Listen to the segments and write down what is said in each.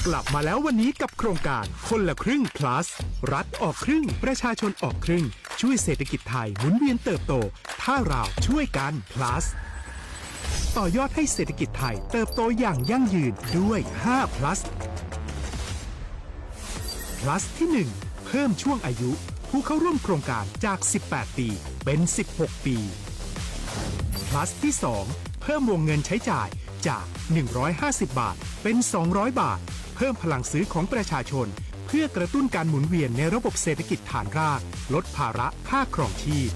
กลับมาแล้ววันนี้กับโครงการคนละครึ่ง plus รัฐออกครึ่งประชาชนออกครึ่งช่วยเศรษฐกิจไทยหมุนเวียนเติบโตถ้าเราช่วยกัน plus ต่อยอดให้เศรษฐกิจไทยเติบโตอย่างยั่งยืนด้วย5 plus plus ที่1เพิ่มช่วงอายุผู้เข้าร่วมโครงการจาก18ปีเป็น16ปีplus ที่2เพิ่มวงเงินใช้จ่ายจาก150บาทเป็น200บาทเพิ่มพลังซื้อของประชาชนเพื่อกระตุ้นการหมุนเวียนในระบบเศรษฐกิจฐานรากลดภาระค่าครองชีพ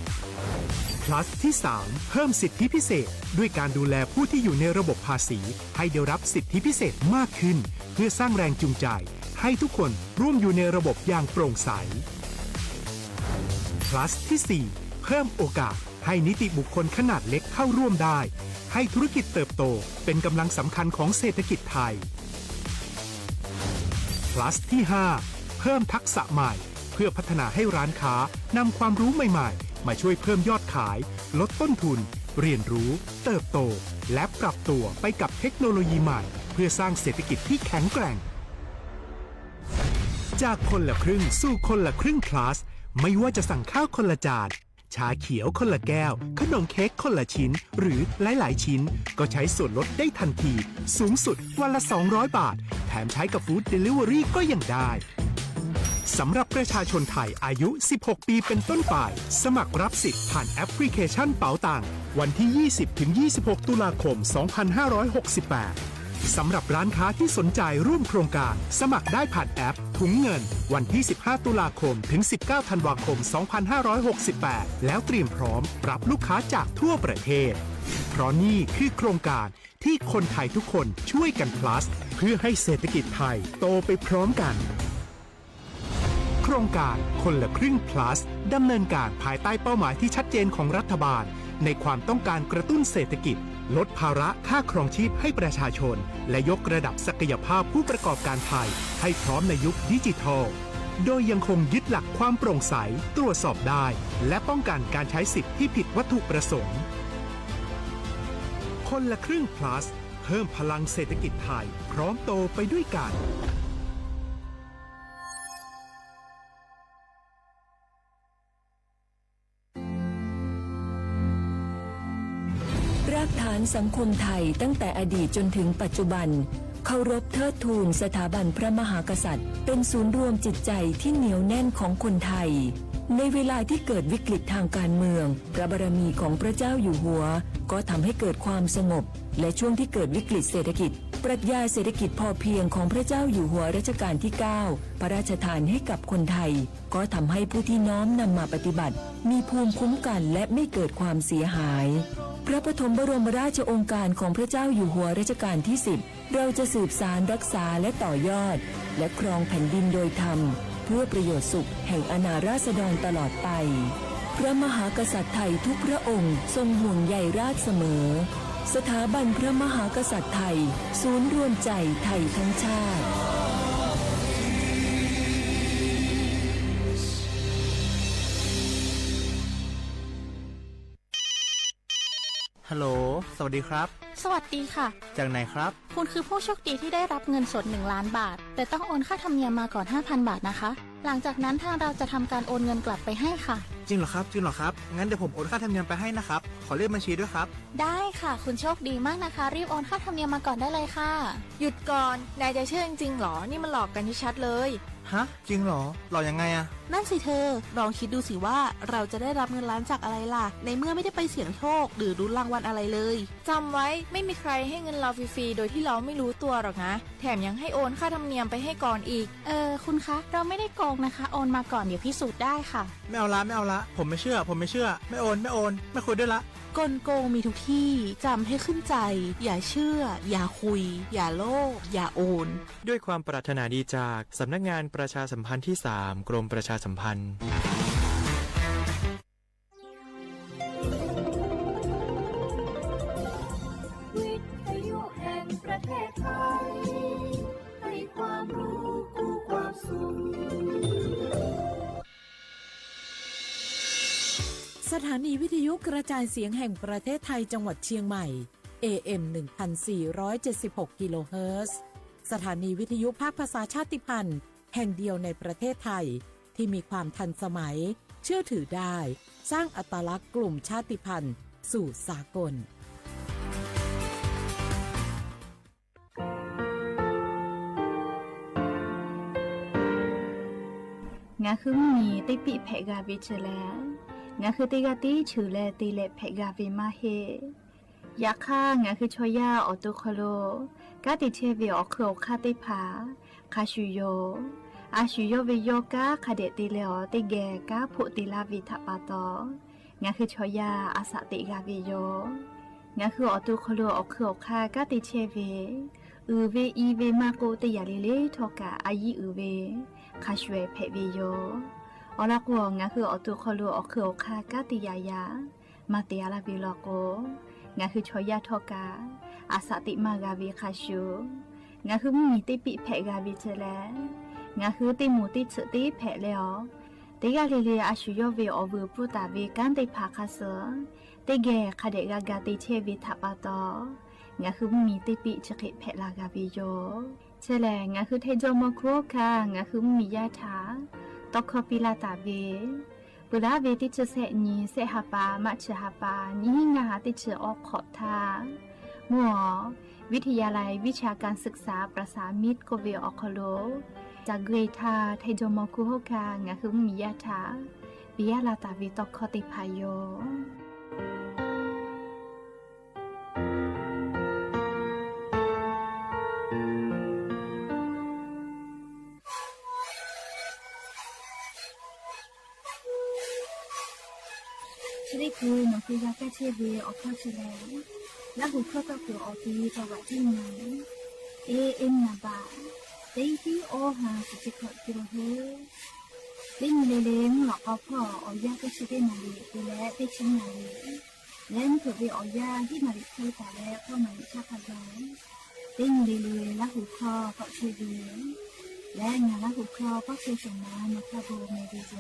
plus ที่3เพิ่มสิทธิพิเศษด้วยการดูแลผู้ที่อยู่ในระบบภาษีให้ได้รับสิทธิพิเศษมากขึ้นเพื่อสร้างแรงจูงใจให้ทุกคนร่วมอยู่ในระบบอย่างโปร่งใส plus ที่4เพิ่มโอกาสให้นิติบุคคลขนาดเล็กเข้าร่วมได้ให้ธุรกิจเติบโตเป็นกำลังสำคัญของเศรษฐกิจไทย plus ที่5เพิ่มทักษะใหม่เพื่อพัฒนาให้ร้านค้านำความรู้ใหม่ๆมาช่วยเพิ่มยอดขายลดต้นทุนเรียนรู้เติบโตและปรับตัวไปกับเทคโนโลยีใหม่เพื่อสร้างเศรษฐกิจที่แข็งแกร่งจากคนละครึ่งสู่คนละครึ่ง plus ไม่ว่าจะสั่งข้าวคนละจานชาเขียวคนละแก้วขนมเค้กคนละชิ้นหรือหลายๆชิ้นก็ใช้ส่วนลดได้ทันทีสูงสุดวันละ200บาทแถมใช้กับฟู้ดเดลิเวอรี่ก็ยังได้สำหรับประชาชนไทยอายุ16ปีเป็นต้นไปสมัครรับสิทธิ์ผ่านแอปพลิเคชันเป๋าตังวันที่ 20-26 ตุลาคม 2568 สำหรับร้านค้าที่สนใจร่วมโครงการสมัครได้ผ่านแอปถุงเงินวันที่ 15 ตุลาคมถึง 19 ธันวาคม 2568 แล้วเตรียมพร้อมรับลูกค้าจากทั่วประเทศเพราะนี่คือโครงการที่คนไทยทุกคนช่วยกัน plus เพื่อให้เศรษฐกิจไทยโตไปพร้อมกันโครงการคนละครึ่ง plus ดำเนินการภายใต้เป้าหมายที่ชัดเจนของรัฐบาลในความต้องการกระตุ้นเศรษฐกิจลดภาระค่าครองชีพให้ประชาชนและยกระดับศักยภาพผู้ประกอบการไทยให้พร้อมในยุคดิจิทัลโดยยังคงยึดหลักความโปร่งใสตรวจสอบได้และป้องกันการใช้สิทธิ์ที่ผิดวัตถุประสงค์คนละครึ่ง plus เพิ่มพลังเศรษฐกิจไทยพร้อมโตไปด้วยกันรากฐานสังคมไทยตั้งแต่อดีตจนถึงปัจจุบันเคารพเทิดทูนสถาบันพระมหากษัตริย์เป็นศูนย์รวมจิตใจที่เหนียวแน่นของคนไทยในเวลาที่เกิดวิกฤตทางการเมืองพระบารมีของพระเจ้าอยู่หัวก็ทำให้เกิดความสงบและช่วงที่เกิดวิกฤตเศรษฐกิจปรัชญาเศรษฐกิจพอเพียงของพระเจ้าอยู่หัวรัชกาลที่9พระราชทานให้กับคนไทยก็ทำให้ผู้ที่น้อมนำมาปฏิบัติมีภูมิคุ้มกันและไม่เกิดความเสียหายพระปฐมบรมราชโองการของพระเจ้าอยู่หัวรัชกาลที่10เราจะสืบสานรักษาและต่อยอดและครองแผ่นดินโดยธรรมเพื่อประโยชน์สุขแห่งอาณาราษฎรตลอดไปพระมหากษัตริย์ไทยทุกพระองค์ทรงห่วงใยราชเสมอสถาบันพระมหากษัตริย์ไทยศูนย์รวมใจไทยทั้งชาติฮัลโหลสวัสดีครับสวัสดีค่ะจากไหนครับคุณคือผู้โชคดีที่ได้รับเงินสด1 ล้านบาทแต่ต้องโอนค่าธรรมเนียมมาก่อน 5,000 บาทนะคะหลังจากนั้นทางเราจะทำการโอนเงินกลับไปให้ค่ะจริงเหรอครับงั้นเดี๋ยวผมโอนค่าธรรมเนียมไปให้นะครับขอเลขบัญชีด้วยครับได้ค่ะคุณโชคดีมากนะคะรีบโอนค่าธรรมเนียมมาก่อนได้เลยค่ะหยุดก่อนนายจะเชื่อจริงๆหรอนี่มันหลอกกันที่ชัดเลยฮะจริงเหรอหลอกยังไงอะนั่นสิเธอลองคิดดูสิว่าเราจะได้รับเงินล้านจากอะไรล่ะในเมื่อไม่ได้ไปเสี่ยงโชคหรือลุ้นรางวัลอะไรเลยจำไว้ไม่มีใครให้เงินเราฟรีๆโดยที่เราไม่รู้ตัวหรอกนะแถมยังให้โอนค่าธรรมเนียมไปให้ก่อนอีกคุณคะเราไม่ได้โกงนะคะโอนมาก่อนเดี๋ยวพิสูจน์ได้ค่ะไม่เอาละผมไม่เชื่อไม่โอนไม่คุยด้วยละกลโกงมีทุกที่จำให้ขึ้นใจอย่าเชื่ออย่าคุยอย่าโลภอย่าโอนด้วยความปรารถนาดีจากสำนักงานประชาสัมพันธ์ที่3กรมประชาสัมพันธ์วิทยุแห่งประเทศไทยให้ความรู้คู่ความสุขสถานีวิทยุกระจายเสียงแห่งประเทศไทยจังหวัดเชียงใหม่ AM 1476 กิโลเฮิรตซ์ สถานีวิทยุภาคภาษาชาติพันธุ์แห่งเดียวในประเทศไทยที่มีความทันสมัยเชื่อถือได้สร้างอัตลักษณ์กลุ่มชาติพันธุ์สู่สากลงาคือมีติปิเพกาบิเชแลงาคือติกาติชูแลติเลเพกาบิมาเฮยาค่างาคือชอยาออตุคโลกาติเชวิออคืออคาติผาคาชูโยอาชูโยวิโยกาคาเดติเลอติแกกาพุติลาวิทปาตองาคือชอยาอาสติกาวิโยงาคือออตุคโลออคืออคากาติเชวิอือเวอีเวมาโกติยาลิเลทอกาอายีอือเวคาชเวเพวิโยอลักวงงาคืออตุคอลูอคืออคากาติยายามาเตียลาบิลโกงาคือชอยาทอกาอาสติมากาวิคาชูงาคือมีติปิเพกาวิเจแลงาคือติมูติฉติเพเลอติกาลิเลอาชูโยเวอวูปุตาเวกันติภาคาเสติเกคาเดกากาติเชวิทัปาตองาคือมีติปิฉกิเพลากาวิโยเชแลงาคือเทโจโมโคคางาคือมียาถาตอกคอปิลาตาเวปุระเวติเชเสนีเสหปามัชหปานิงาติเชออกขอทามัววิทยาลัยวิชาการศึกษาประสามิตรโกเวออคโลจากเกรทาไทโจโมคุโฮคางาคือมียาถาปิยาลาตาเวตอกคอติพายโยชริคูนคือยาแก้เชื้อเวออกข้าวเฉลยและหูข้าวก็คือออกดีต่อว่าที่ไหนเอ็มนาบาเด็กที่โอหาสิจิขอกิโลเฮเล่นเล่นหลอกเอาพ่อเอายาแก้เชื้อได้นาลีดูแลได้ชิ้นนาลีเล่นเผื่อไปเอายาที่นาลีเคยแต่แล้วเข้ามาชาพยาเล่นเล่นและหูข้อก็เชื้อเวและงานและหูข้อก็เชื้อสมานนะคะโบเมดิโซ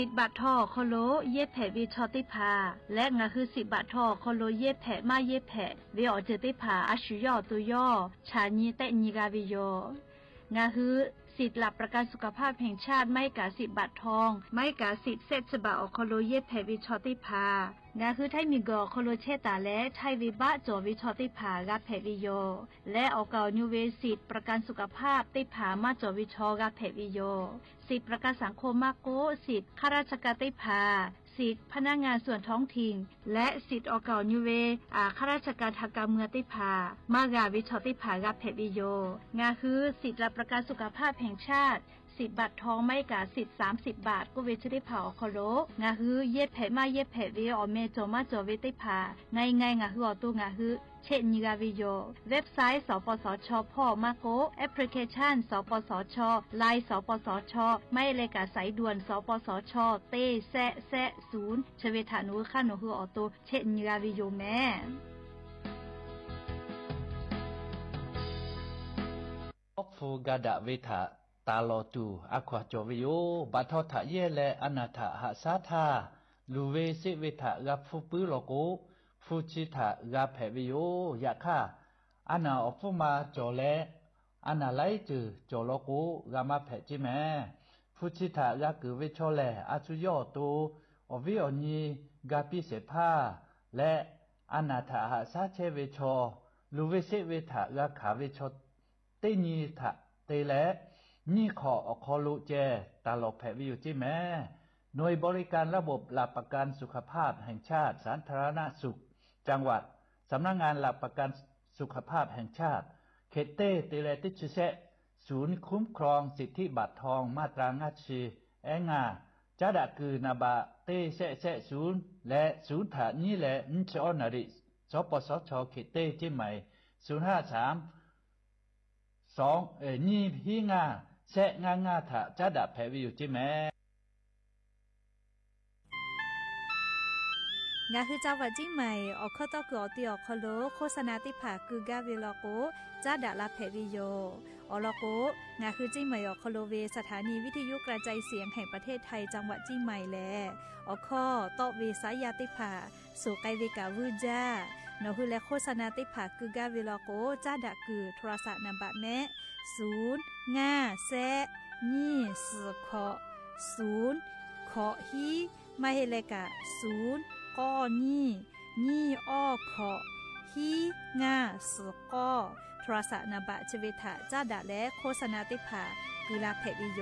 สิบบาททอโคโลเย็บแผลวิชอติพาและงาคือ10 บาททอโคโลเย็บแผลมาเย็บแผลวิออเจติพาอาชุยอตัวย่อชาญีเตญิกาวิโยงาคือสิทธิ์หลับประกันสุขภาพแห่งชาติไม่กา10 บาททองไม่กาสิทธิ์เซตฉบับโคโลเย็บแผลวิชอติพางาคือไทมีกอโคโลเชตาและไทวิบะจอวิชอติพากาแผลวิโยและออกเกานิเวสิทธิ์ประกันสุขภาพติพามาจอวิชอกาแผลวิโยสิทธิประกันสังคมมาโกสิทธิข้าราชการติพาสิทธิพนักงานส่วนท้องถิ่นและสิทธิออกเก่านิเวข้าราชการทางการเมืองติพามากาวิชอติพากาเพวิโยงาคือสิทธิรับประกันสุขภาพแห่งชาติ10 บาททองไม่กาสิทธิ์30 บาทก็เวชได้เผาคอโลงาฮือเย็บแผลมาเย็บแผลเวอเมโจมาโจเวติพาไงงาฮืออตัวงาฮือเช่นนิกาวิโยเว็บไซต์สปสชพ่อมาโกแอปพลิเคชันสปสชไลน์สปสชไม่เลยกาสายด่วนสปสชเต้แซะ0ชเวทานุข้าโนฮืออตัวเช่นนิกาวิโยแม่ออกฟูกาดะเวทะตาลอตูอควาจวิโยบัทอทะเยเลอนาถะหะสาธาลูเวสิเวทะกับฟูปือโลโกฟูชิทะกับแผวิโยยะค่ะอานาอฟูมาจอเลอานาไลจือจอโลโกกามาแผจิแมฟูชิทะกับกือเวชอเลอาจุยอตูอวิโอนีกาปิเสภาและอานาถะหะสาเชเวชอลูเวสิเวทะกับขาเวชอเตนีทะเตเลนี่ขอคอลุเจตลอดแผวิวจิแม่หน่วยบริการระบบหลักประกันสุขภาพแห่งชาติสาธารณสุขจังหวัดสำนักงานหลักประกันสุขภาพแห่งชาติเขตเต้เตเลติชเซศูนย์คุ้มครองสิทธิบัตรทองมาตรางัดชีแองาจาดะคือนาบะเต้เซศูนย์และศูนย์ถานี่แหละนชอนาริสปสชเขตเต้จิใหม่053นี่พี่งาแซะงาถะจาดะแผวิวจิแม่ งาคือจังหวัดจีใหม่ออกข้อต่อเกือตีออกคโลโฆษณาติผาคือกาเวลโกจ้าดาลาเพวิโยออลโกงาคือจีใหม่ออกคโลเวสถานีวิทยุกระจายเสียงแห่งประเทศไทยจังหวัดจีใหม่แลออกข้อต่อเวสายาติผาสู่ไกเวกาวืจ้านอคือและโฆษณาติผาคือกาเวลโกจ้าดาคือโทรศัพท์นำบัตรแม่0 5 แซนี่สือขอ0ขอฮีมาเฮเลกะ0ก้อนี่อ้อขอฮีง่าสือก้อโทรศัพท์นำบัตรชเวทะจ้าดาและโฆษณาติผากุลาเพวิโย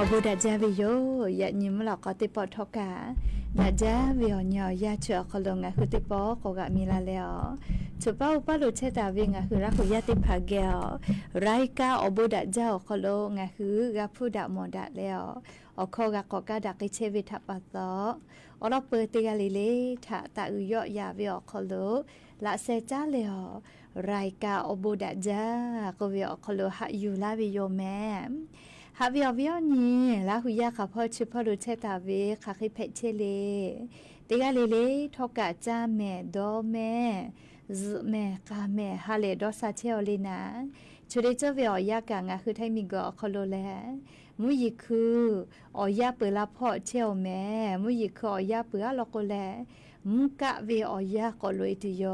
อบูดาจาวิโยยะนิมหลอกก็ติปอทอกาดาจาวิโอยอยาเชือคลงะคือติปอโกกะมีลาเลอชุปาอุปาลุเชตาวิงะคือรักหุยาติพาเกลไรกาอบูดาจาคลงะคือกะพูดะมอดะเลออโคกะกอกะดักเชวิทัปะตออรอเปติกาลิเลทะตะอุยอยาวิโอคลละเซจาเลอไรกาอบูดาจากวิโอคลหะยูลาวิโยแมฮาวิอวิอนี่ลาหุยาค่ะพ่อชื่อพ่อรู้เชตาเวค่ะคิเพเชเลติกาเลทอกะจาแม่ดอแม่ซึแม่กาแม่ฮาเลดอซาเชอลีนาชุดเจวิอยากะงะคือไทมิกอคโลแลมุยคืออยาเปลาพ่อเชลแม่มุยคืออยาเปลาลอกแลมุกะเวอยากอลวยติโย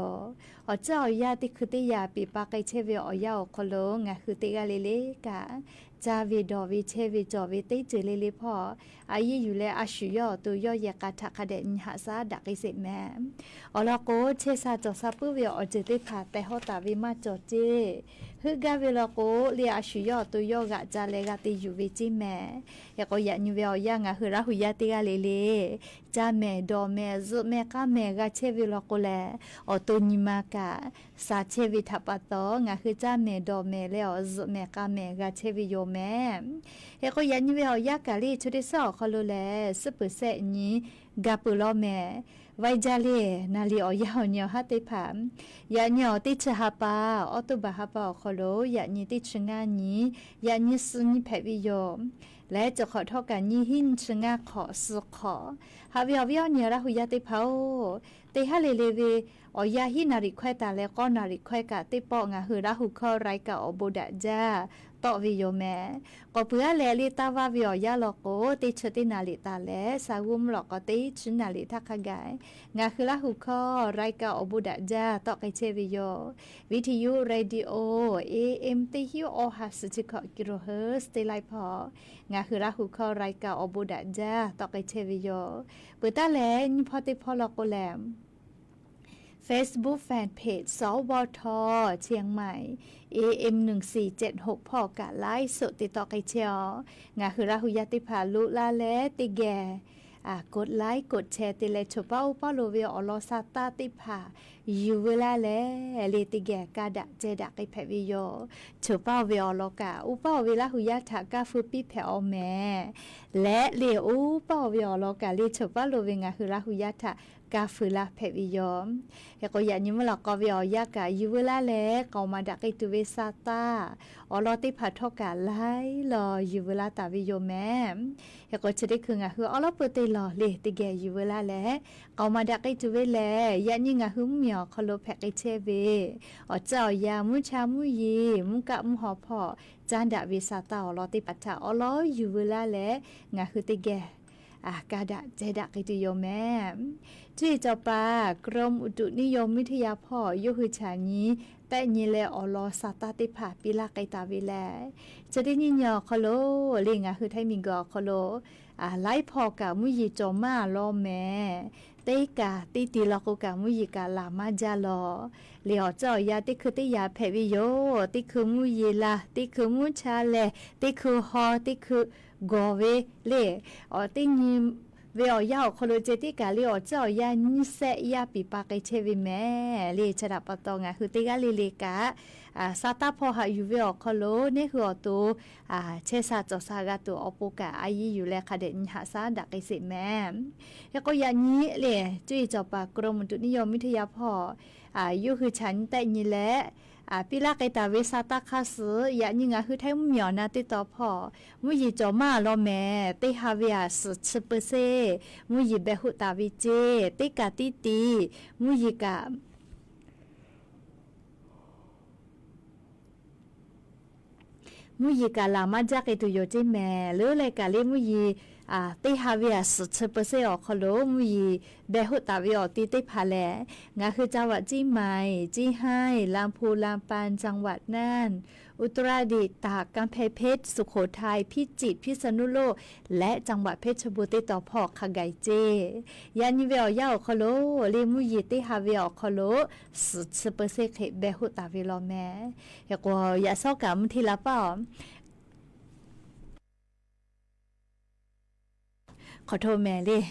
เจ้าอยาติคือติยาปีปากไอเชเวอยาคโลงะคือติกาเลกะจาวิดอวิเชวิจอวิติเจเลลิพ่ออายุอยู่และอาชุยอตัวยอยากาทักเดนหาซาดักอิเสแมอลโกเชซาจอซาปุเวอเจติพาแต่ฮอตาวิมาจอเจฮึกาเวลโกเลียอาชุยอตัวยอกะจาเลกาติอยู่วิจิแมยากอยานิเวอยางะคือราหุยาติกาเลจาแม่ดอแม่ซุแม่กาแม่กะเชวิลโกแลตัวนิมากะซาเชวิทัปะตองะคือจาแม่ดอแม่แล้วซุแม่กาแม่กะเชวิโยแม่เฮก็ยันนิเวอยากะลีชุดที่2คอโลแลซุปเซนี้กาปุโลแม่ไว้จาลีนาลีอยาหอฮัตติพามยาหอติชฮาปาอตุบะฮาปาคอโลยานิติชงานี้ยานิสุนิเพวิโยและจะขอทอกันยี่หินชงาขอสุขอฮาวิอวิอเนียระหุยาติเผาติฮาเลเลเวอยาหินาริควตาและก็นาริควกะติปองะหือระหุคอไรกะอบูดะจาตอวิโยแมก็เพื่อแลลิตาวาวิอยาลโกติชตินาลิตาและสาวุมลอกติชินาลิทักกายงะคือระหุคอไรกะอบูดะจาตอไกเชวิโยวิทยุเรดิโอ AM ติฮิโอฮัสจิกะกิโลเฮิร์ตติไลพองะคือระหุคอไรกะอบูดะจาตอไกเชวิโยเปิดตาแลนิพอติพอลโกแลมFacebook Fanpage สวทเชียงใหม่ AM 1476พอกะไลฟ์สดติดต่อไกเชียวงาคือราหุยติภาลุลาและติแกกดไลค์กดแชร์ติเลชป้าอุปโลเวอลอซาตาติภาอยู่เวลาและเลติแกกาดะเจดะไกแพวิโยชป้าเวอลกาอุปเวลาหุยถากาฟุปิแพอแม่และเลอุปเวอลกาเลชป้าโลเวงาคือราหุยถากาฟืลาเพวิยอมเฮก็ยานิมลอกอวิอยากะยูเวลาแลกอมาดักไอตุเวซาตาอลอติพัทกะไลลอยูเวลาตาวิโยแมเฮก็จะได้คืองะคืออลอเปเตลอเลติแกยูเวลาแลกอมาดักไอตุเวแลยานิงะฮึมเมียคโลแพกไอเชเวเจ้ายามุชามุยีมุกะมุหอพอจานดะวิซาตาอลอติปัทะอลอยูเวลาแลงะคือติแกกาดะเจดะกิตุโยแม่จีเจ้าปากรมอุตุนิยมวิทยาพ่อยุคือฉานี้แต่ยีเลอลอซาตาติผาปิลาไกตาวิแลจะได้ยินยอคโลเลียงคือไทมิงกอคโลไล่พอกะมุยีโจมาลอแม่เตกาติติลอกกะมุยีกาลามาจาลอเลียวเจ้ายาติคือติยาเพวิโยติคือมุยีลาติคือมุชาเลติคือฮอติคือกอเวเลติญิเวอยาคโลเจติกาเลอเจ้ายานิเซยาปิปาไกเชวิแม่เลชะดาปตองะคือติกาเลเลกะซาตาพอหายูเวอคโลเนคือตัวเชซาจอซากาตัวอปุกะอายีอยู่แลคาเดนหาซาดักไกสิแม่แล้วก็ยานี้เลจุยจอปากรมอุตุนิยมวิทยาพ่อยูคือฉันแต่นี่แหละปิลาไกตาเวซาตาคาสือยานิงะคือไทยมุหยอนาติต่อพ่อมุยีจอมาลอแม่ติฮาเวียสชเปเซมุยีเบหุตาวิเจติกาติตีมุยีกะมุยีกาลามาจากไอตุโยจิแม่หรือเลยกาเลมุยีติฮาเวียสชเปเซอคโลมุยีเบหุตาวิอติติพาแลงาคือจังหวัดจีใหม่จีไฮลำพูลำปานจังหวัดน่านอุตรดิตถ์ตากกำแพงเพชรสุโขทัยพิจิตรพิษณุโลกและจังหวัดเพชรบุรีต่อพอกขไกเจยานิเวลยาคโลเลมุยีติฮาเวียคโลสุชเปเซเคเบหุตาวิโลแม่ยากว่ายาซอกามทีละป้อ ขอโทษแม่เลย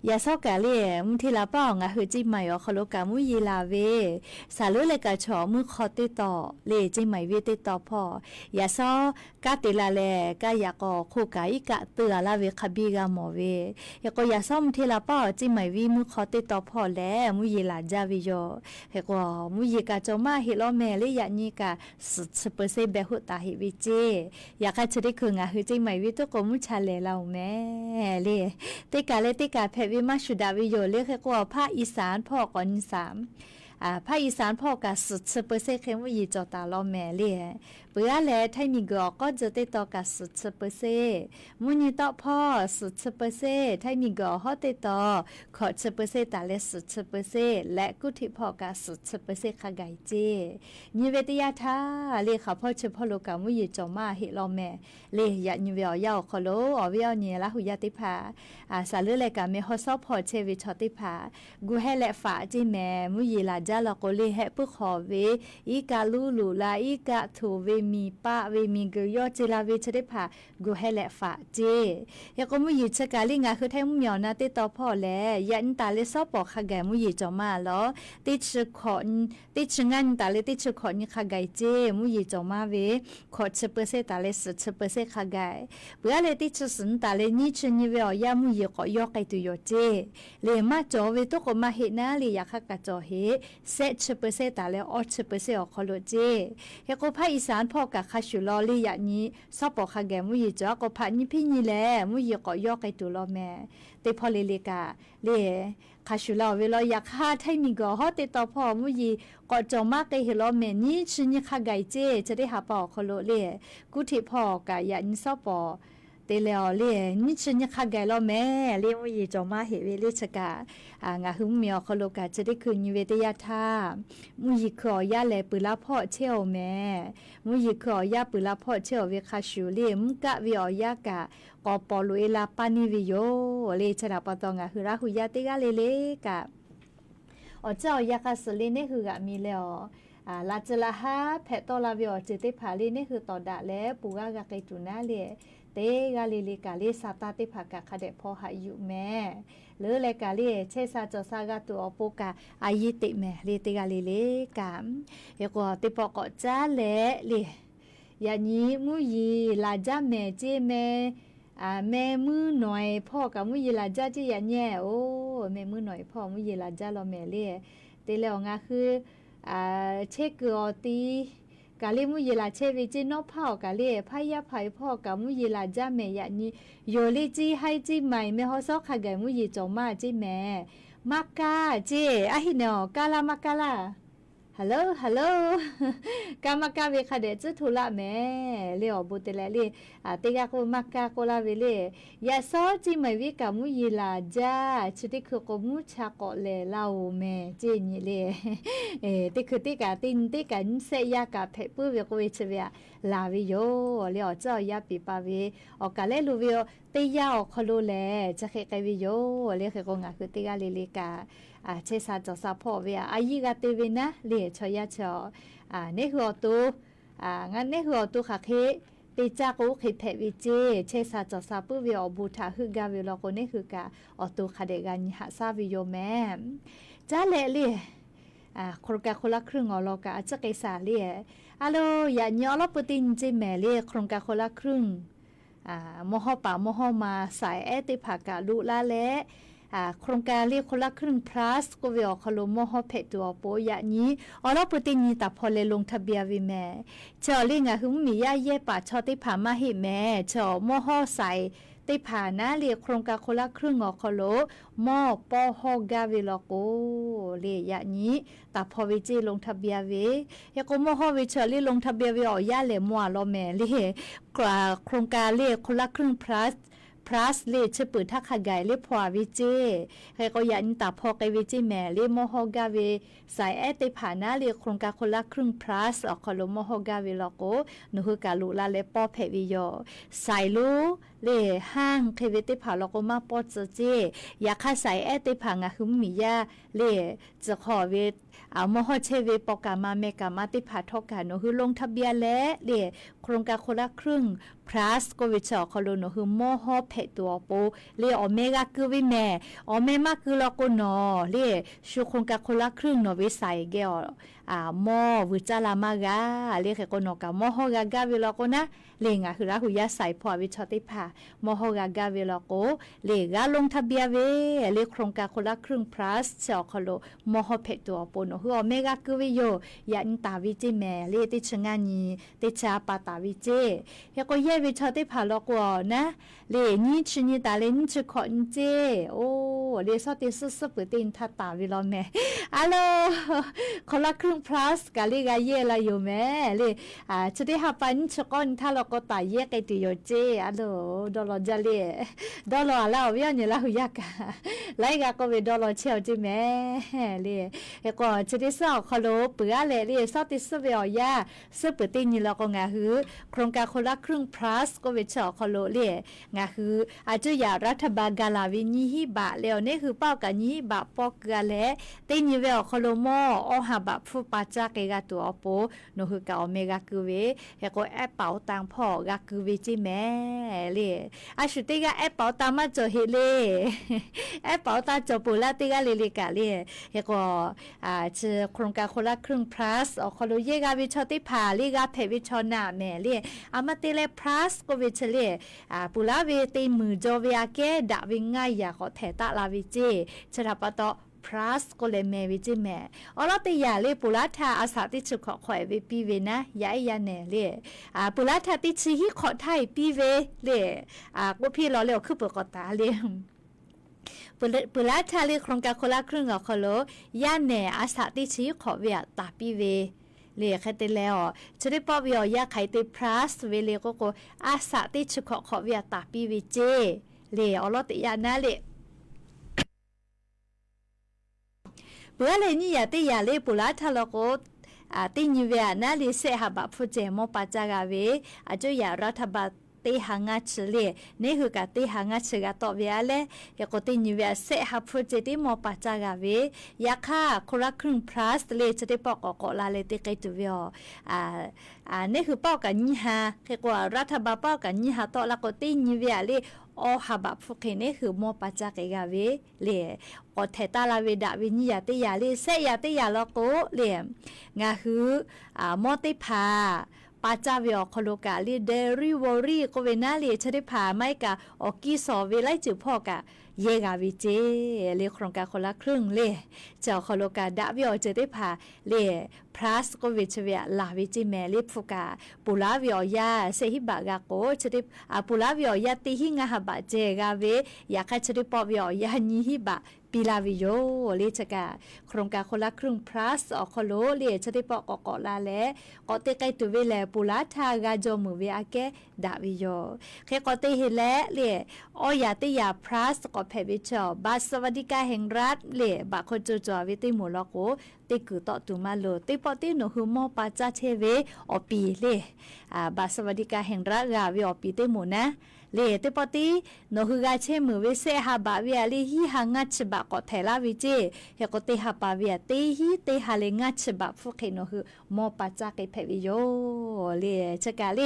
อย่าซอกกะเลยมึงทีละป้องะหือจิใหม่ขอโลกะมุยีลาเวสาลุเลยกะชอมือคอติต่อเลยจิใหม่เวติต่อพออย่าซอกะติลาเลกะอยากอคู่กะอีกะเตือลาเวคบีกะหมอเวอยากอย่าซอมทีละป้อจิใหม่วีมือคอติต่อพอแลมุยีลาจาวิโยเฮก็มุยีกะจอมาเฮลอแม่เลยอยากนี่กะสุเปอร์เซเบหุตาเฮวิเจอยากะจะได้คืองะหือจิใหม่วิตุกมุชาเลเราแม่เลยติกาเลติกาเพวิมาชุดาวิโยเรียกว่าภาคอีสานพ่อก่อน3ภาคอีสานพ่อกะสุดสเปอร์เซเข้มวิจอตาลอแม่เลยเปื่อแลไทยมีกอก็จะติต่อกะสุดสเปอร์เซมุนีต่อพ่อสุดสเปอร์เซไทยมีกอฮอติต่อขอสเปอร์เซตาเลสุดสเปอร์เซและกุธิพ่อกะสุดสเปอร์เซขะไกเจนิเวตยาทาเลขาพ่อเฉพาะโลกามุยจอมาเฮลอแม่เลยะนิเวอยาวขอโลอวิอเนละหุยาติภาสาลือเลกาเมฮอซอพอเชวิชอติภากูให้และฝาจิแม่มุยลาจาลโกเลให้ปุขอเวอีกาลูลูลาอีกาทูเวมีป้าเวมีกยอเจลาเวชได้ผ่ากูให้แหละฝาเจยาก็มุยชะกาลิงาคือไทยมุยอนาติต่อพ่อแลยันตาเลซอปอขะแกมุยจอมาลอติชขอนติชงันตาเลติชขอนขะไกเจมุยจอมาเวขอชเปอร์เซตาเลสชเปอร์เซขะไกเปื่อเลติชสนตาเลนี่ชนิเวยามุยขอยอไกตุยอเจเลมาจอเวตุกมาเฮนาเลยาขะกะจอเฮเซชเปอร์เซตาเลออชเปอร์เซอขอโลเจยาก็ภาคอีสานพ่อกะคาชุลอลียะนี้ซอปอขะแกมุยจอก็พานี่พี่นี่แลมุยก็ยอไกตุลอแม่เตพอเลกาเลคาชุลอเวลอยากหาไทมีก็ฮอติต่อพ่อมุยก็จอมากไกเฮลอแม่นี่ชินี่ขะไกเจจะได้หาปอขอโลเลกุทิพ่อกะยะนี่ซอปอเตเลอเลนี่ชินี่ขะไกลอแม่เลมุยจอมาเฮเวเลชกางาหึมเมียขอโลกาจะได้คืนนิเวตยาทามุยขอยาแลปืลาพ่อเชี่ยวแม่มุยขอยาปืลาพ่อเชี่ยวเวคาชูเลมุกะวิอยากะกอปอลุเอลาปานิวิโยเลชราปตองะหือราหุยาติกาเลกะเจ้ายากาสเลเนคือกะมีแล้วลาจลาฮาแพตอลาวิโอเจติผาเลเนคือตอดะและปูกากะไกตุนาเลเตกาเลกาเลซาตาติภากะคาเดพอหายุแม่หรือเลกาเลเชซาจอซากาตัวโปกาอายิติแม่เลติกาเลกามเยก็ติปอกจาเลยานี้มุยีลาจาแม่เจแม่แม่มือหน่อยพ่อกับมุยีลาจาจิยาแย่โอ้แม่มือหน่อยพ่อมุยีลาจาลอแม่เลเตแล้วงาคือเชกอตีกาเลมุยลาเชวิจิโนพ่อกาเลพายาไผพ่อกามุยลาจาแม่ยะนี้โยลิจิให้จิใหม่แม่ฮอซอกขะไกมุยจอมาจิแม่มักกาเจอะฮิเนอกาลามักกาลาฮัลโหลกามักกาเวคาเดจุทุละแม่เลอบุเตเลเลเตกาโกมักกาโกลาเวเลยาซอจิใหม่วิกามุยลาจาชุติคือโกมุชาโกเลลาแม่เจนี่เลติคือติกาตินติกันเซยากาเพปุเวโกเวชเวลาวิโยเลอเจ้ายาปิปาเวอกาเลลูเวเตยาอคโลเลจะเคไกวิโยเลเคโกงาคือติกาเลกาเชซาจอซาพ่อเวอายิกาเตเวนะเลชอยาชอเนหัวตูงั้นเนหัวตูค่ะเคติจากูคิเพวิเจเชซาจอซาปุเวอบูทาฮึกาเวลโกเนคือกาอตูคาเดกานิหาซาวิโยแม่จ้าเลโครงการคนละครึ่งอลกาจะไกษาเลอะโลอย่าญอลปตินเจแม่เลโครงการคนละครึ่งมอฮอป่ามอฮอมาสายเอติภากาลุลาและโครงการเรียกคนละครึ่ง plus ก็เวอคโลโมฮอเพตัวโปยะนี้อลปตินีตาพอเลลงทะเบียวิแม่เจอลิงะหึมมียาเย่ป่าชอติผามาหิแม่เจอโมฮอใส่ติผานะเรียกโครงการคนละครึ่งอคโลมอปอฮอกาวิลโกเรียะนี้ตาพอวิจิลงทะเบียเวยะโกโมฮอวิเชอรี่ลงทะเบียวิออยาเลมัวลอแม่เรียโครงการเรียกคนละครึ่ง plusพลัสเลชปืนทักขไกเลพวาวิเจใครก็ยันตาพอไกวิเจแม่เลโมฮอกาเวสายแอติผานาเลโครงการคนละครึ่งพลัสออกคโลโมฮอกาเวลโกนุคือกาลุลาเลปอเพวิโยสายลูเลห้างเควิติผาลโกมาปอเจเจอยากฆ่าสายแอติผางะหึมมียาเลจะขอเวเอาโมฮอเชเวปอกามาเมกามาติผาทอกานุคือลงทะเบียนและเลโครงการคนละครึ่งพลัสก็วิจารณ์คโลโนคือโมฮอเพ ตัวโปเลอเมกาคือวิแม่อเมมาคือลก็นอเลชูคงกะคนละครึ่งนอวิสัยเกอมอวิจาลามากาเลเคโกนอกะมอฮอกากาวิลก็นะเลงะคือราหุยาใส่พอวิชอติพามอฮอกากาวิลก็เลกาลงทะเบียเวเลโครงการคนละครึ่ง plus เจาะคโลมอฮอเพตัวโปนคืออเมกาคือวิโยยันตาวิจิแม่เลติชงานีติชาปาตาวิเจเฮก็เยวิชอติพาลก็นะเลนี่ชนีตาเลนี่ชขอนเจโอ้เลสอติสุปตินทัตตาวิลแม่ฮัลโหลคนละครึ่ง plus กาลีกาเยละอยู่แม่เลจะได้หาปันชกอนถ้าเราก็ตายเยกไอติโยเจฮัลโหลดอลจาเลดอลแล้ววิญญาณละหุยากาไลกาก็เวดอลเชียวจิแม่เลเฮก็จะได้สอบคโลเปือเลสอติสุเวอยาสุปตินี่เราก็งาหือโครงการคนละครึ่ง plus ก็เวชอคโลเลงาหืออาจจะอยากรัฐบาลกาลาวิญิฮิบะแล้วนี่คือเป้ากันญิบะปอกกะและเตนิเวอคโลมอหาบะฟุปาจากเกกาตัวโปโนคือกะอเมกาคือเวเฮก็แอปเป๋าตังพ่อกะคือเวจิแม่เลอาชุติกะแอปเป๋าตังมาจอเฮเลแอปเป๋าตังจอปุละติกะเลกะเลเฮก็จะโครงการคนละครึ่ง plus อคโลเยกาวิชอติพาลีกาเพวิชอนาแม่เลอามาติเล plus ก็วิชเลปุละเวติมือจอเวอาเกดะวิง่ายอยากขอแถตะลาวิเจชะทาปะตอplus ก็เลยแม่วิจิแม่อลอติยาเลปุละทาอาสาติชุขอข่อยเวปีเวนะยายยาแน่เลปุละทาติชิฮิขอไทยปีเวเลก็พี่รอแล้วคือเปิดกอตาเลปุละทาเลโครงการคนละครึ่งอคโลย่าแน่อาสาติชิขอเวตาปีเวเลแค่เตแล้วจะได้ปอบยอยาไขเต plus เวเลก็อาสาติชุขอเวตาปีเวเจเลอลอติยานะเลเมื่อไรนี่อยากได้อยากเล่ปุระทะเลาะก็ติญเวียน่าลิเสหบับฟูเจมอปัจจากาเวอาจจะอยากรัฐบาลตีหางาเฉลี่ยนี่คือการตีหางาเฉลี่ยต่อเวียเลยอยากติญเวียเสหฟูเจที่มอปัจจากาเวอยากฆ่าคนละครึ่ง plus เลยจะได้ปอกอลาเลยติเกตุเวียนี่คือป้อกันยี่ห้าคือว่ารัฐบาลป้อกันยี่ห้าต่อแล้วก็ติญเวียเลยอหาบับฟุกนี่คือมอปัจจากาเวเลยก็เทตาลาเวดาวิญญาติยาเลยเสยาติยาลก็เลยงาคือมอติพาปัจจาเวอคโลกาลีเดริวอรี่ก็เวน่าเลยชะได้พาไม่กะออกีสอเวไลจือพ่อกะเยกาวิเจเลโครงการคนละครึ่งเลเจ้าคโลกาดาวิอจะได้พาเลพลัสก็วิชเวลาวิจิแมลิฟุกาปุลาวิอยาเซฮิบากาโกจะได้ปุลาวิอยาติหิงาฮบะเจกาเวอยากให้จะได้ปอวิอยาญิฮิบะปีลาวิโยเลชกาโครงการคนละครึ่ง plus อคโลเลจะได้ปอกกอลาแลก็เตไกตุเวแลปุลาทากาโจมือเวอาเกดาวิโยเคก็เตเฮเลเลอยาติยา plus ก็เพวิชอบาสวัสดิการแห่งรัฐเลบาคนจวิติมูลโกติกุตอตุมาโลติปอติโนหุมอปาจาเทเวอปีเลบาสวัสดิการแห่งรัฐกาวิอปีเตมูนะเลเตปอติโนฮึกาเชมือเวเซฮาบาเวียลีฮิฮังัดฉบับก็เทลาวิเจเฮก็เตฮาปาเวียเตฮิเตฮาเลงัดฉบับฟุกเฮโนฮึมอปาจากเพวิโยเลชกาเล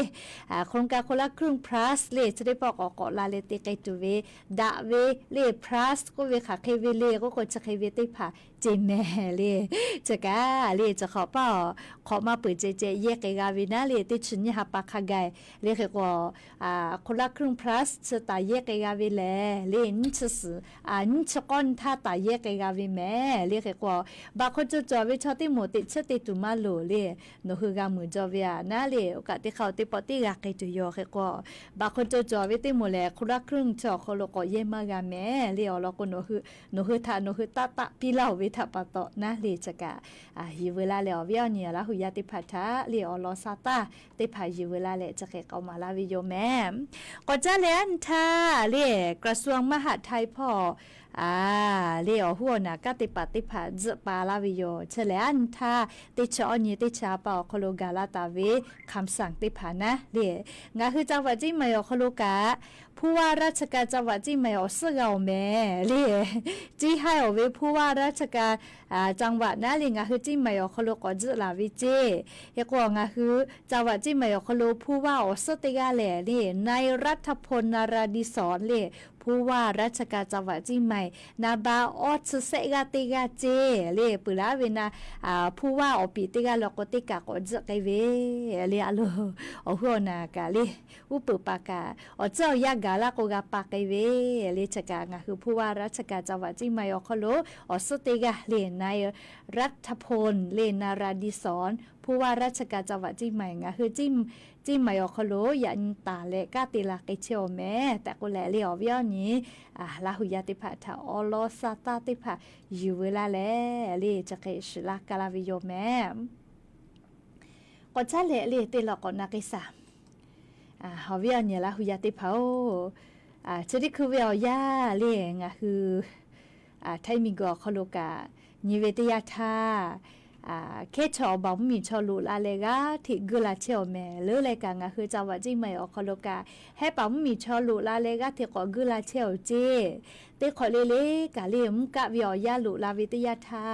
โครงการคนละครึ่ง plus เลจะได้ปอกอลาเลเตไกตุเวดาเวเล plus ก็เวขาเคเวเลก็จะเคเวเตพาเจแม่เลจะกาเลจะขอเป้าขอมาเปิดเจเยกกาวินาเลติชุนยฮาปาคาไกเลเขก็คนละครึ่ง plus จะตายเยกกาวิแลเลนชสนชก้อนถ้าตายเยกกาวิแม่เลเขก็บาคนจะจอวิชอติโมติชติตุมาโลเลโนฮือกามือจอวิอานาเลโอกาสที่เขาติปอติกาเกตุโยเขก็บาคนจะจอวิติโมแลคนละครึ่งจอเขาโลก็เยมากาแม่เลอเราก็โนฮืทาโนฮืตาตะปีเล่าวิทัปโตนะเลจกะฮิเวลาเลอวิอเนี่ยละหุยาติพัทะเลอลอซาตาติพาฮิเวลาเลจะเกเอามาลาวิโยแม่ก็จะเลียนท่าเลกระทรวงมหาดไทยพ่อ เลี้ยวหัวน่ะก็ติปฏิภาจะปาลาวิโยเฉลอันทาติชอนี่ติชาเปาคโลกาลาตาเวคำสั่งติภานะเลี้ยงาคือจังหวัดจิมายอคโลกาผู้ว่าราชการจังหวัดจิมายอสึกเอาแม่เลี้ยจีให้เอาไว้ผู้ว่าราชการจังหวัดนั่นเลี้ยงาคือจิมายอคโลกอจุลาวิเจยกว่างาคือจังหวัดจิมายอคโลผู้ว่าอสติกาแหล่เลี้ยในรัฐพลนาราดิศรเลี้ยผู้ว่าราชการจังหวัดจิมายนาบาออสเซกาติกาเจเลี้ยปุระเวนะผู้ว่าอปีติกาลกติกาก็จะไกเวเลี้ยโลหัวน่ะกะเลี้ยอุปปากาเจ้ายากาลาโกกาปากไกเวเลี้ยจักางาคือผู้ว่าราชการจังหวัดจิมายอคโลอสติกาเลี้ยในรัฐพลเลี้ยนาราดิศรผู้ว่าราชการจังหวัดจิมายงาคือจิมายอคโลยันตาเลกาติลาเกเชโอแม่แต่ก็แลเลียวเวียนี้ลาหุยาติภาทาอลอซาตาติภาอยู่เวลาแลเลีจะเกชลากาลาวิโยแม่ก็จะเลเลีติลอกนักษาเฮาเวียเนี่ยลาหุยาติภาชดิคือเวียยาเลียงคือไทยมีกอคโลกานิเวตยาธาเคชอบอมมีชอลูลาเลกาที่กุลาเชลแม่เลือเลยกังคือจังหวัดจิมายอคโลกาให้ปอมมีชอลูลาเลกาที่ก็กุลาเชลเจเตขอเลกาเลมกะวิอยาลูลาวิทยาธา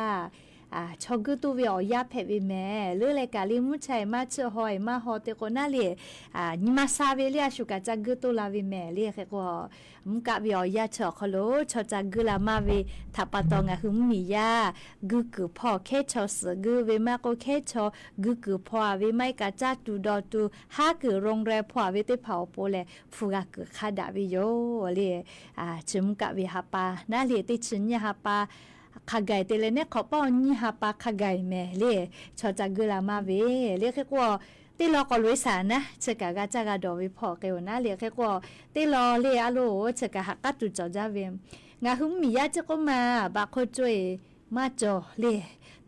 ชอกุตุวิอยาเพวิแม่เลือเลยกาลิมุชัยมาเชหอยมาฮอเตโกนาเลนิมาซาเวเลียชุกาจักกุตุลาวิแม่เลียกก็มุกะวิอยาชอคโลชอจักกุลามาเวทัปตองหุมียากุกุพ่อเคชอสกุเวมาโกเคชอกุกุพ่อเวไม่กะจัตูดอตูฮากุโรงแรมพ่อเวเตเผาโปเลฟูกะกุคาดาวิโยเลีจุมกะวิฮาปานาเลียติชิญญาฮาปาขกายเตเลเนี่ยเขาป้อนนี่ฮาปาขกายแม่เล่ชอจากกุลามาเวเรียกแค่ว่าตีลอก็ลุยสารนะเชกะกะจากะดอวิพอเกวนะเรียกแค่ว่าตีลอเลียโลเชกะหักกะตุจอจาเวมงาหุมมียาจะก็มาบาโคจวยมาจอเล่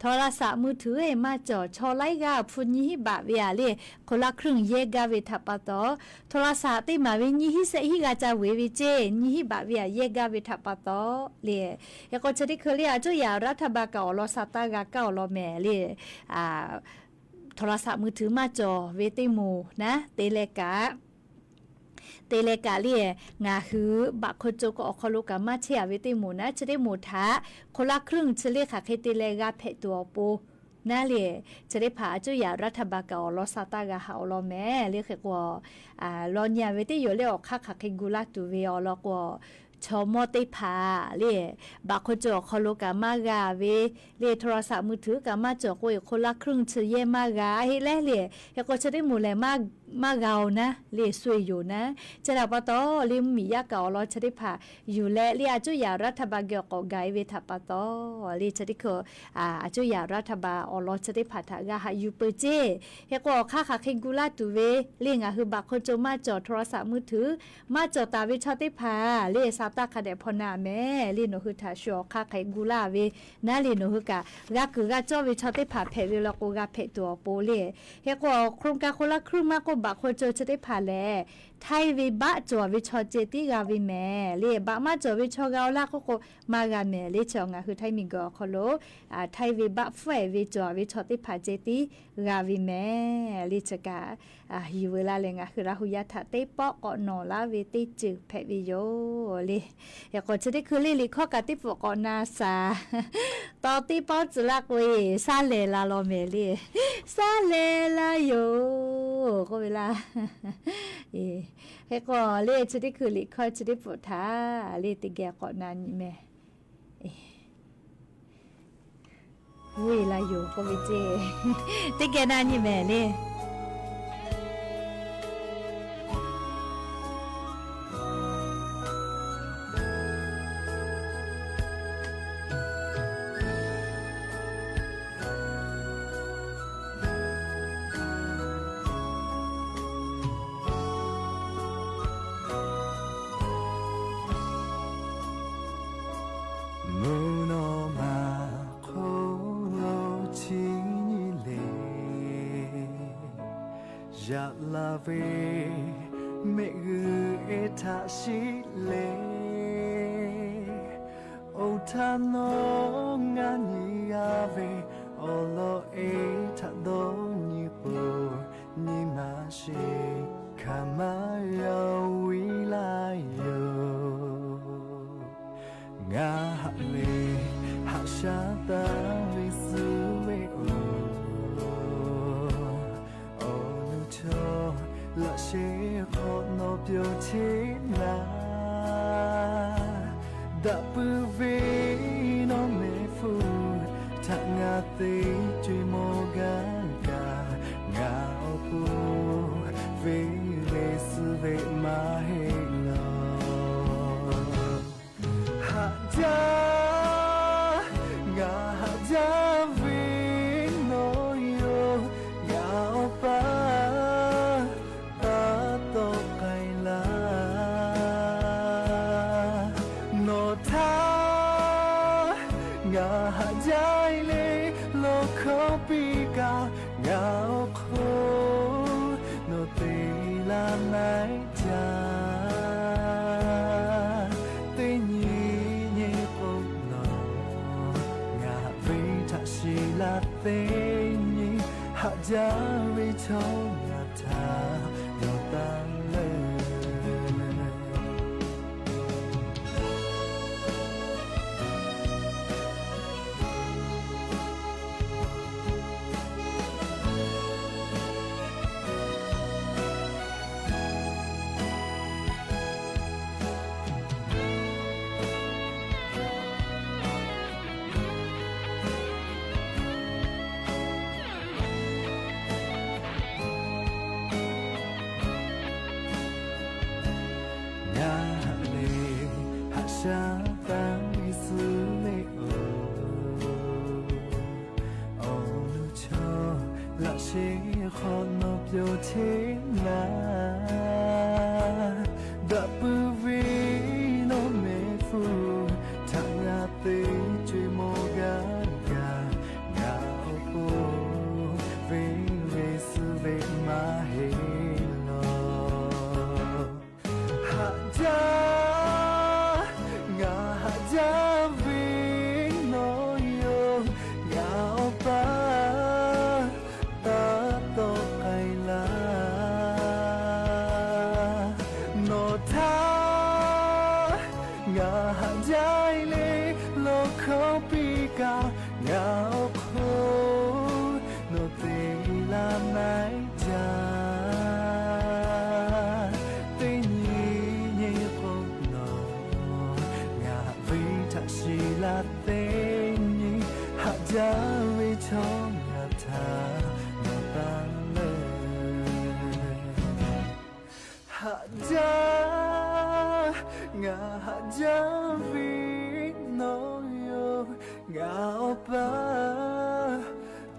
โทรศัพท์มือถือมาจอชอไลกาฟุนยี่บาเวียเล่คนละครึ่งเยกาเวทัปตอโทรศัพท์ที่มาเวยี่ฮิเซฮิกาจาเววิเจยี่บาเวียเยกาเวทัปตอเล่ยก็จะได้เคลียจุยารัฐบาลเก่าลอซาตากาเก่าลอแม่เล่โทรศัพท์มือถือมาจอเวติมูนะเตเลกาเลียงาฮือบะโคโจก็อคโลกามาเชียเวติหมูนะจะได้หมูทะคนละครึ่งเฉลี่ยค่ะเคติเลกาเพตัวปูน่าเลียจะได้ผาจุยารัฐบาลเก่าลอซาตากาหาลอแม่เรียกกว่าลอนยาเวติโยเลออกค่ะเคกุลาตูเวอลอกว่าชอมอติพาเล่บาโคจอคโลกามากาเวเล่โทรศัพท์มือถือกามาจอกวยคนละครึ่งเฉยมากาให้แลเล่แล้วก็จะได้หมู่แลมากานะเล่สวยอยู่นะจะดาปตอลิมมียาเก่าเราจะได้พาอยู่และเล่อาจุยารัฐบาลเกี่ยวกับไกเวทัปตอเล่จะได้คืออาจุยารัฐบาลอเราจะได้พาทากาหาอยู่เปเจแล้วก็ค่าเคกุลาตูเวเล่งาคือบาโคจอมาจอโทรศัพท์มือถือมาจอตาวิชอติพาเล่ตาคาเดพนาแม่ลีโนฮึทาชัวคาไคกุลาเวนาลีโนฮึกากะกือกะจอวิชอติผาเพเวลโกกะเพตัวโปเลเฮก็โครงการคนละครึ่งมากก็บักคนเจอจะได้ผ่าแลไทยวิบะจอวิชอเจติกาวิแม่เล่บะมาจอวิชอกาลาก็มากาแม่เล่จองะคือไทยมีกอคโลไทยวิบะเฟวิจอวิชอติผาเจติกาวิแม่เล่จกะฮิเวลาเลงะคือราหุยะทะเตปอกอนอลาเวติจึเพวิโยเล่อยากจะได้คือลิข้อกติปกอนาซาตอติปอจุลักเวซาเลลาโลเมลีซาเลลาโยก็เวลาเฮก็เล่จะได้คือลิข้อจะได้ปวดท้าเล่ติแกก่อนนั้นแม่เวลาอยู่ก็วิเจติแกนั้นแม่เล่ยาลาเวเมกือเอทาชิเล O tano ngani ave olo e tado ni po ni mashi kama ya wilayo nga le hashata visuwe o nucho la she ho no pyo china da pu ve no me fu ta nga te chui mo ga ga nga pu ve le su ve ma he lo ha ja nga ha ja ve no yo ga pa ta to kai la no tha nga ha jai le lo ko pi ka nga ko no te la nai ja te ni ni ko no nga ve ta shi la te ni ha ja ve cho nga ta no ta le Sha tan su me o nu cho la she ho no pyo che na da pu vi no me fu ta nga te chui mo ga ga ga po ve ve su ve ma he lo ha ja ngao khô no te la nai ja te ni ni ko no nga vi ta shi la te ni ha ja vi cho nga ta no ta le ha ja nga ha ja vi no ngao pa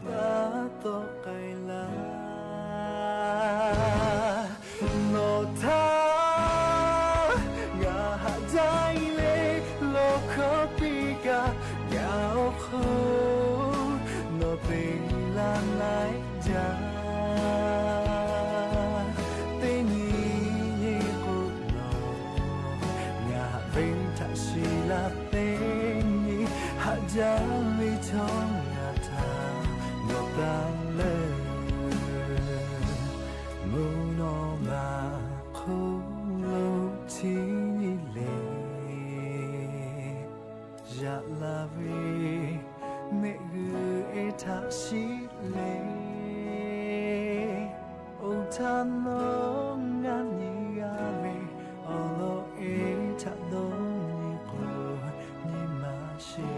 ta to kai la no tha nga ha jai le lo ko pi ka ngao kho no te la nai ja te ni ni ko no nga ven ta shi la te ha ja vi cho nga ta no ta le mu no ma ko lo chi le ya la vi me gu e ta shi le o ta no nga ni ga me o lo e ta do ni ko ni ma shi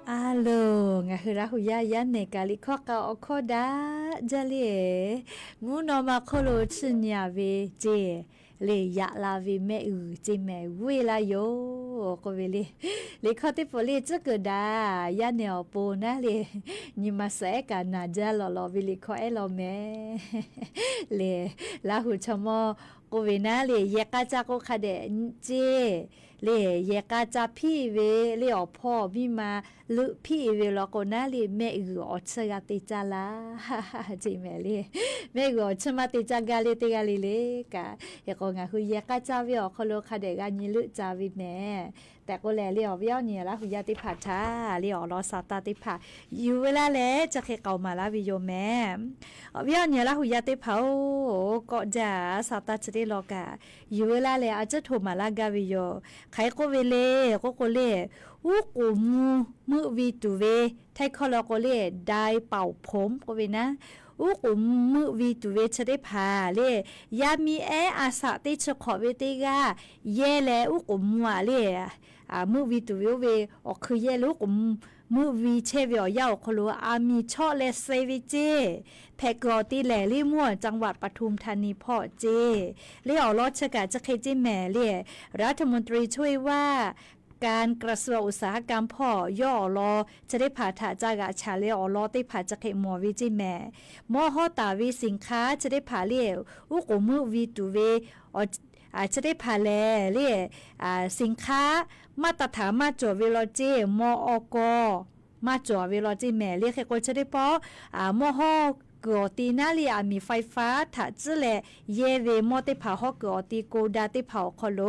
Alo, nga hura huya ya ne kali kho ka okhoda jale ngu no ma kholo chinya ve je le ya la ve me u je me we la yo ko ve le kho te po le zhe ge da ya ne o po na le ni ma sa ka na ja lo ve le kho e lo me le la hu chamo ko ve na le ye ka cha ko kha de je เลเยกาจาพี่เวเลอพ่อมีมาลุพี่เวลก็น่าเลแม่อืออชกาติจาลาจิแม่เลแม่อือชมาติจากาเลติกาเลกะเยก็งาคือเยกาจาเวอคโลคาเดกาญิลุจาวิแม่แต่ก็แลเลียวเวียวเนี่ยละหุยาติผาชาเลียวรอซาตาติผาอยู่เวลาแลจะเคเกามาลาวิโยแม่เวียวเนี่ยละหุยาติผาก็จะซาตาจะได้รอกะอยู่เวลาแลอาจจะโทรมาลากาวิโยใครก็เวเลก็เลอูกูมือวีตูเวไทคอลก็เลได้เป่าผมก็เวนะอูกุมมือวีตูเวชได้พาเลยามีอาสาติชขอเวติกาเยแลอูกุมมัวเลมือวีตูเวออกคือเยลูกุมมือวีเชเวียาวคโลอามีช่อเลเซวิเจแพกรอตีแหลลี่มั่วจังหวัดปทุมธานีพ่อเจเลี้ยวรถชกาจะเคจิแม่รัฐมนตรีช่วยว่าการกระทรวงอุตสาหกรรมพ่อย่อรอจะได้ผ่าถ่าจากาชาเลอรอได้ผ่าจะเขมอวิจิแม่มอฮอตาวีสินค้าจะได้ผ่าเลี้ยวอุกมือวีตูเวอาจจะได้ผ่าแลสินค้ามาตรฐานมาจวเวลเจมอกมาจวเวลเจแม่เรียกก็จะได้ปอมอฮอกอตีนาลีมีไฟฟ้าถ้าจะแลเยเวมอเตผ่าฮอกอตีโกดาเตผ่าคอโล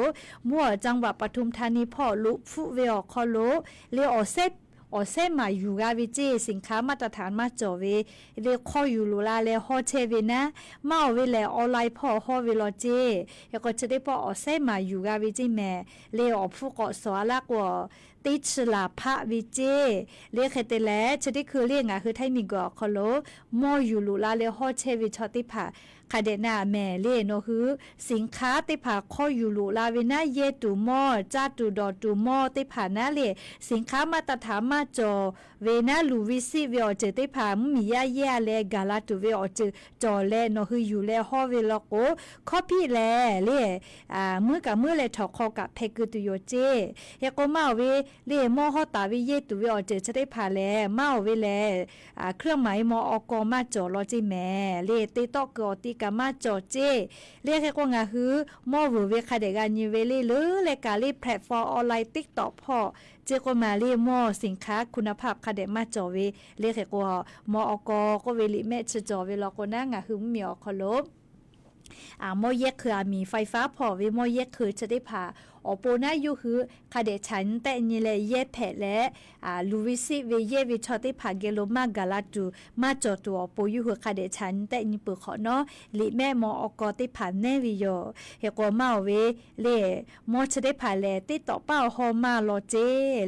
มั่วจังหวัดปทุมธานีพ่อลุฟุเวอคอโลเลอเซมาอยู่กาวิจิสินค้ามาตรฐานมาจอเวเลคออยู่ลูลาเลฮอเชเวนะมาเวเลออนไลน์พ่อฮอเวลเจแล้วก็จะได้พอเซมาอยู่กาวิจิแม่เลอฟุกอสวลากว่าติชลาพะวิเจเรียกเตแลจะได้คือเรียกคือไทยมีกอคอโลมออยู่ลูลาเลฮอเชวิชอติผาคาเดนาแม่เลโนคือสินค้าติผาคออยู่ลูลาเวนะเยตูมอจาตูดอตูมอติผานะเลสินค้ามาตรฐานมาจอเวนะลูวิซิเวอเจติผามียาแย่เลกาลาตูเวอเจจอเลโนคืออยู่เลฮอเวลโกคอพี่แลเลมือกับมือเลถอคอกับเพกุตุโยเจเฮโกมาเวเลมอฮอตาวิเยตุเวอเจจะได้ผ่าแลมาเวแลเครื่องหมายมออกมาจอลอจิแม่เลติตอกอติกามาจอเจเรียกให้ก็งาฮือมอเวคาเดกานิเวเลหรือเลกาลีแพลตฟอร์มออนไลน์ TikTok พ่อเจก็มาเลมอสินค้าคุณภาพคาเดมาจอเวเรียกให้ก็มออกก็เวลิแม่จอเวลก็นางาฮือมีอคลบมอเยกคือมีไฟฟ้าพอเวมอเยกคือจะได้ผ่าอโปนาอยู่คือคาเดชันแต่นี่เลยเยแผลและลูวิซิเวเยวิชอติผาเกโลมากาลาจูมาจอตัวโปอยู่คือคาเดชันแต่นี่เปิดขอเนาะลิแม่มออกติผาเนวิโยเฮกว่ามาเวเลมอจะได้ผาแลติต่อเป้าฮอมาโลเจ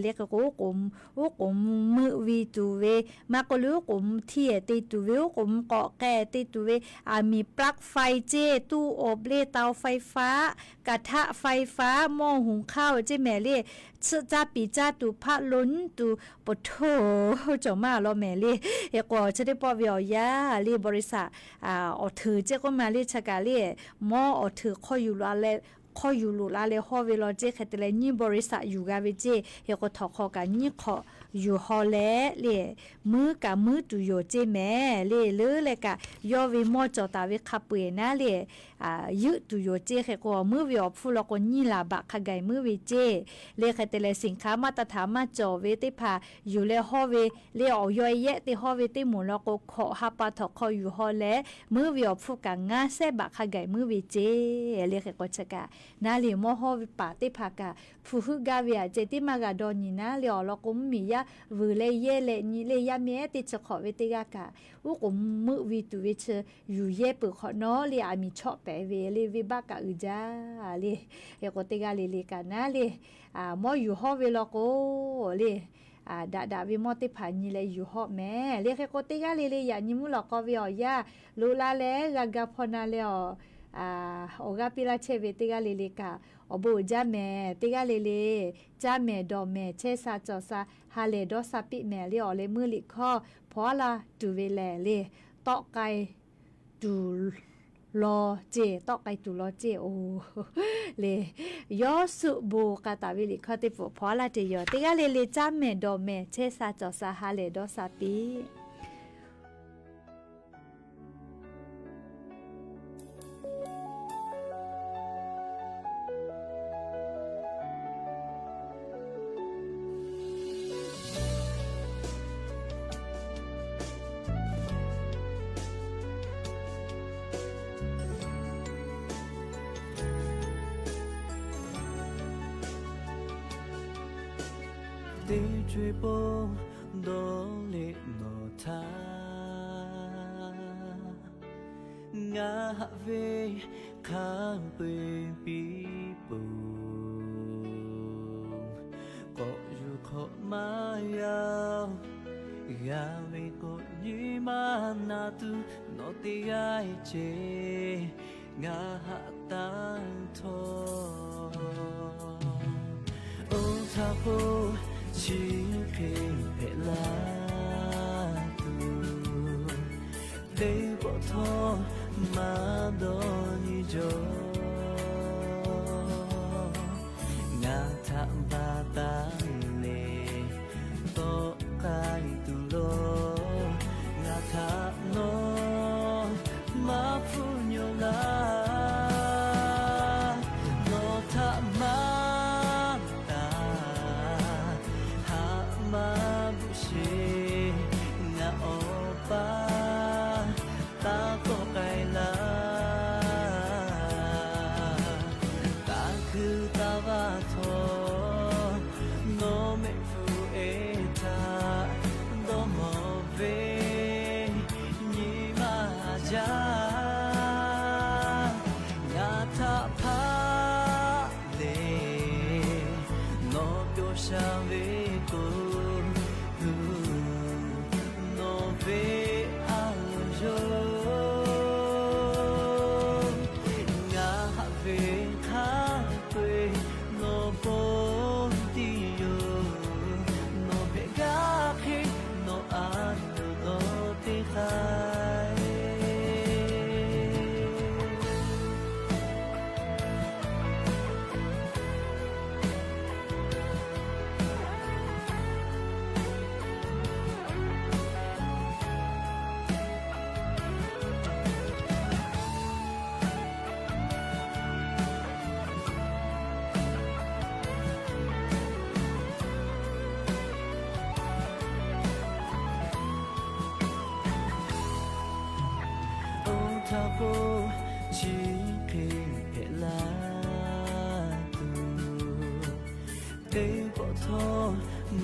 เรียกกูกุมมือวีตูเวมากลูกุมเทียติตูเวกุมเกาะแก่ติตูเวมีปลั๊กไฟเจตู้อบเลเตาไฟฟ้ากระทะไฟฟ้ามอหุงข้าวเจแม่เล่จ้าปีจ้าตูพะล้นตูปะโถจอมาแล้วแม่เล่เฮกว่าจะได้ปอเวียยาเล่บริษัทอถือเจก็มาเล่ชะกาเล่มออถือข้ออยู่ละเลข้ออยู่ลูลาเลฮอเวลเจคเตเลนี่บริษัทอยู่กาเวเจเฮก็ทอคอกันนี่ขออยู่ฮอแลเลมือกับมือตุโยเจแม่เลเลกะยอเวมอจอตาเวคาเปนะเลยึตุโยเจเฮก็มือเวอฟูลก็นี่ลาบะคาไกมือเวเจเลคเตเลสินค้ามาตรฐานมาจอเวติพาอยู่เลฮอเวเลออยอยเยติฮอเวติหมุนแล้วก็ขอฮับปะทอคออยู่ฮอแลมือเวอฟูกังงาเซบะคาไกมือเวเจเลเฮก็ชะกะนาลีมอฮอวิปาติภากาผู้ฮึกาเวียเจติมากาดอนีนาเลียวลกุมมียาวูเลเยเลนีเลยาเมติจะขอเวติกากาอุกุมมือวิตุวิชอยู่เยปึขอเนาะเลียมีชอบแปเวเลวิบากาอุจาเลเฮกติกาเลกานาเลมออยู่ฮอเวลโกเลดาวิมอติผานีเลยอยู่ฮอแม่เรียกโกติกาเลยานิมุลกอวิอยาลูลาเลกาพอนาเลโอกาปิลาเชเวติกาเลกาอบูจาแม่ติกาเลจาแม่ดอแม่เชซาจอซาฮาเลดอซาปิแม่เลอเลมือลิคอพอลาตูเวแลเลตอไกตูลอเจตอไกตูลอเจโอเลยอสุโบกาตาวิลิคอติโฟพอลาเจยอติกาเลจาแม่ดอแม่เชซาจอซาฮาเลดอซาปิ地追波多里诺他ngã về khang bề bị bù có dù khó mà yêu gà về có như mà na tu nó ti ai chê ngã hạ tan thô ô tha cô chỉ khen về la tu để bỏ thô mà đôi gió ngã thảm ba tan lệ to cái tu lo ngã thảm nó mà phu nhiều la nó thảm mà ta hạ mà bu she ngã opa ta có cái là ta cứ ta va thô nó mẹ phụ ê ta đó mò về nhị mà cha nhà ta phá lệ nó biểu sao về cô nó về ao rồi tha cô chỉ khen hệ la tu để bỏ thô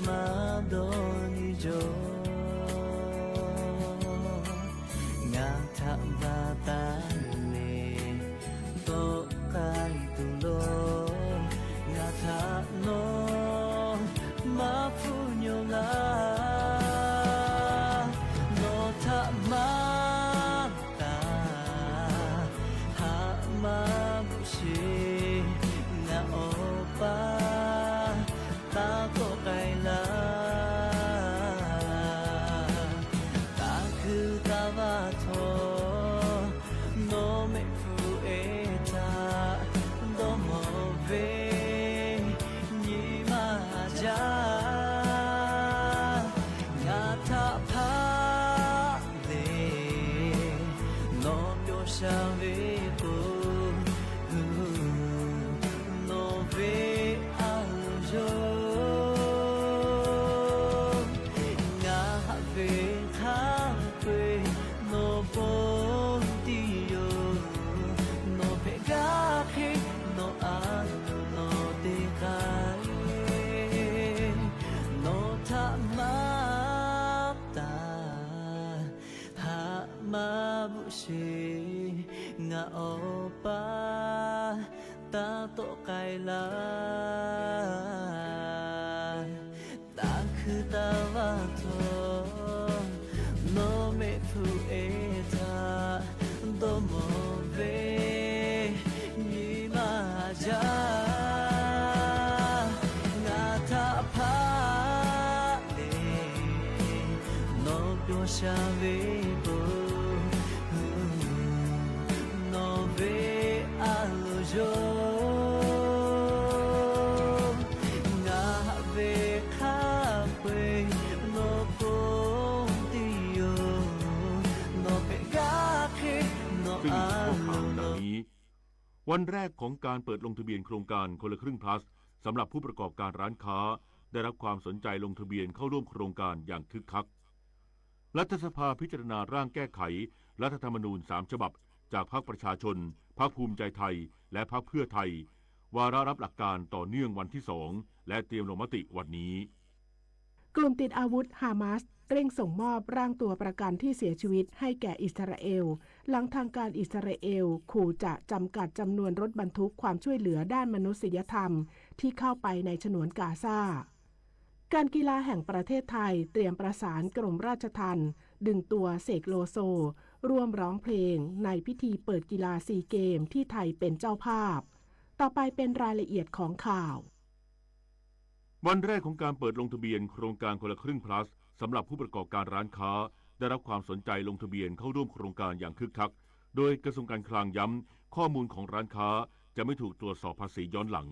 mà đôi gió ngã thảm và tan lệ to cái tu lo ngã thả nó mà phu nhiều la nó thả mà ta có cái là ta cứ ta va thô nó mẹ phụ ê ta đó mò về nhị mà cha nhà ta phá lệ nó biểu sao về cô nó về ao rồi ngã opa ta to cái là ta cứ ta va thô nó mẹ phụ ê ta đó mò về nhị mà cha ngã ta phá lệ nó biểu sao về cô về ao rồi ngã về khá quê nó cũng tiêu nó phải gác khi nó ซึ่งข้อข่าวดังนี้วันแรกของการเปิดลงทะเบียนโครงการคนละครึ่ง plus สำหรับผู้ประกอบการร้านค้าได้รับความสนใจลงทะเบียนเข้าร่วมโครงการอย่างคึกคักรัฐสภาพิจารณาร่างแก้ไขรัฐธรรมนูญ3 ฉบับจากพรรคประชาชนพรรคภูมิใจไทยและพรรคเพื่อไทยวาระรับหลักการต่อเนื่องวันที่2และเตรียมลงมติวันนี้ กลุ่มติดอาวุธฮามาสเร่งส่งมอบร่างตัวประกันที่เสียชีวิตให้แก่อิสราเอลหลังทางการอิสราเอลขู่จะจำกัดจำนวนรถบรรทุกความช่วยเหลือด้านมนุษยธรรมที่เข้าไปในฉนวนกาซาการกีฬาแห่งประเทศไทยเตรียมประสานกรมราชทัณฑ์ดึงตัวเสกโลโซร่วมร้องเพลงในพิธีเปิดกีฬาซีเกมที่ไทยเป็นเจ้าภาพต่อไปเป็นรายละเอียดของข่าววันแรกของการเปิดลงทะเบียนโครงการคนละครึ่ง plus สำหรับผู้ประกอบการร้านค้าได้รับความสนใจลงทะเบียนเข้าร่วมโครงการอย่างคึกคักโดยกระทรวงการคลังย้ำข้อมูลของร้านค้าจะไม่ถูกตรวจสอบภาษีย้อนหลัง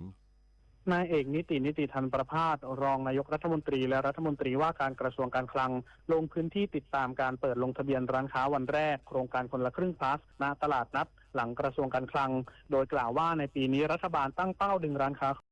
นายเอกนิติธันประภาสรองนายกรัฐมนตรีและรัฐมนตรีว่าการกระทรวงการคลังลงพื้นที่ติดตามการเปิดลงทะเบียนร้านค้าวันแรกโครงการคนละครึ่ง plus ณตลาดนัดหลังกระทรวงการคลังโดยกล่าวว่าในปีนี้รัฐบาลตั้งเป้าดึงร้านค้า